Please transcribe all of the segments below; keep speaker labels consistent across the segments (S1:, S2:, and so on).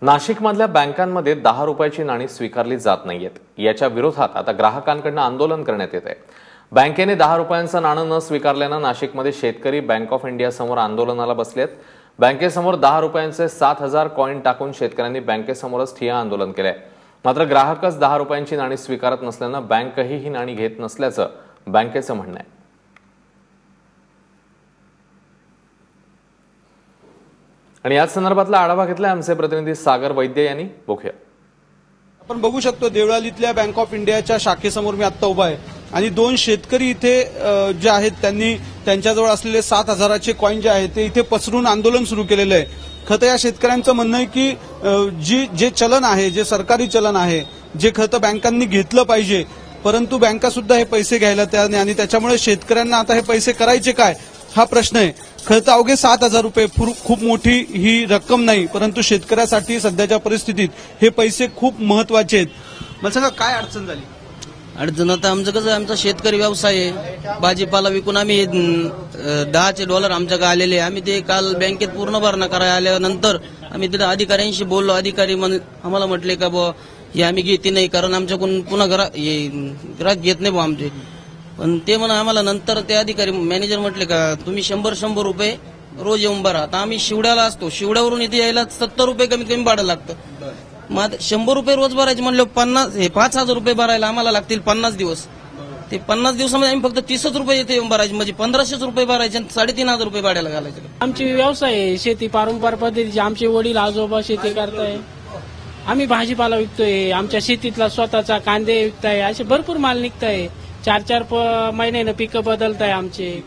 S1: नाशिकमधल्या बँकांमध्ये 10 रुपयाची नाणी स्वीकारली जात नाहीयेत। याच्या विरोधात आता ग्राहकांकडून आंदोलन करण्यात येत आहे। बँकेने 10 रुपयांचं नाणं न स्वीकारल्यानं नाशिकमध्ये शेतकरी बँक ऑफ इंडिया समोर आंदोलनाला बसलेत। बँकेसमोर 10 रुपयांचे 7000 कॉइन टाकून शेतकऱ्यांनी बँकेसमोरच ठिय्या आंदोलन केलंय। मात्र ग्राहकच 10 रुपयांची नाणी स्वीकारत नसल्यानं बँकही ही नाणी घेत नसल्याचं बँकेचं म्हणणं आहे। आणि याच संदर्भातला आढावा घेतला आमचे प्रतिनिधी सागर वैद्य यांनी। बघूया।
S2: आपण बघू शकतो देवळालीतल्या बँक ऑफ इंडियाच्या शाखेसमोर मी आता उभा आहे आणि दोन शेतकरी इथे जे आहेत त्यांनी त्यांच्याजवळ असलेले 7000चे कॉइन जे आहेत ते इथे पसरून आंदोलन सुरू केलेलं आहे। खरं या शेतकऱ्यांचं म्हणणं आहे की जे चलन आहे, जे सरकारी चलन आहे, जे खरं बँकांनी घेतलं पाहिजे, परंतु बँका सुद्धा हे पैसे घ्यायला तयार नाही आणि त्याच्यामुळे शेतकऱ्यांना आता हे पैसे करायचे काय हा प्रश्न आहे। खरं तर अवघे 7000 रुपये खूप मोठी ही रक्कम नाही, परंतु शेतकऱ्यासाठी सध्याच्या परिस्थितीत हे पैसे खूप महत्वाचे आहेत। मला सांगा काय अडचण झाली?
S3: अडचण आता आमचं कसं, आमचा शेतकरी व्यवसाय आहे, भाजीपाला विकून आम्ही $10 आमच्याकडे आलेले। आम्ही ते काल बँकेत पूर्ण भरणा करायला आल्यानंतर आम्ही तिथे अधिकाऱ्यांशी बोललो। अधिकारी आम्हाला म्हटले का बुवा हे आम्ही घेते नाही, कारण आमच्याकडून पुन्हा ग्राहक घेत नाही बुवा आमचे। पण ते म्हणा आम्हाला नंतर ते अधिकारी मॅनेजर म्हटले का तुम्ही 100 रुपये रोज येऊन भरा। आता आम्ही शिवड्याला असतो, शिवड्यावरून इथे यायला 70 रुपये कमीत कमी भाडं लागतं। मग 100 रुपये रोज भरायचे म्हणलं 5000 रुपये भरायला आम्हाला लागतील 50 दिवस। ते 50 दिवसामध्ये आम्ही फक्त 30 रुपये इथे येऊन भरायचे, म्हणजे 1500 रुपये भरायचे आणि 3500 रुपये भाड्याला घालायचे।
S4: आमची व्यवसाय आहे शेती, पारंपरिक पद्धतीची। आमचे वडील आजोबा शेती करताय, आम्ही भाजीपाला विकतोय, आमच्या शेतीतला स्वतःचा कांदे विकताय, असे भरपूर माल निघताय। 4-4 महिन्यानं पिकं बदलताय आमचे।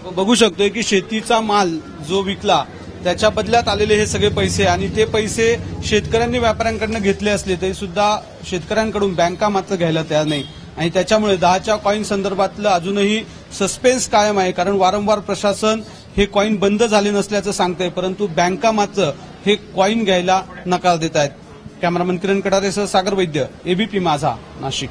S2: बघू शकतोय की शेतीचा माल जो विकला त्याच्या बदल्यात आलेले हे सगळे पैसे आणि ते पैसे शेतकऱ्यांनी व्यापाऱ्यांकडून घेतले असले तरी सुद्धा शेतकऱ्यांकडून बँका मात्र घ्यायला तयार नाही आणि त्याच्यामुळे 10च्या कॉइन संदर्भातलं अजूनही सस्पेन्स कायम आहे। कारण वारंवार प्रशासन हे कॉइन बंद झाले नसल्याचं सांगतंय, परंतु बँका मात्र हे कॉइन घ्यायला नकार देत आहेत। कॅमेरामन किरण कडारेसह सागर वैद्य, एबीपी माझा, नाशिक।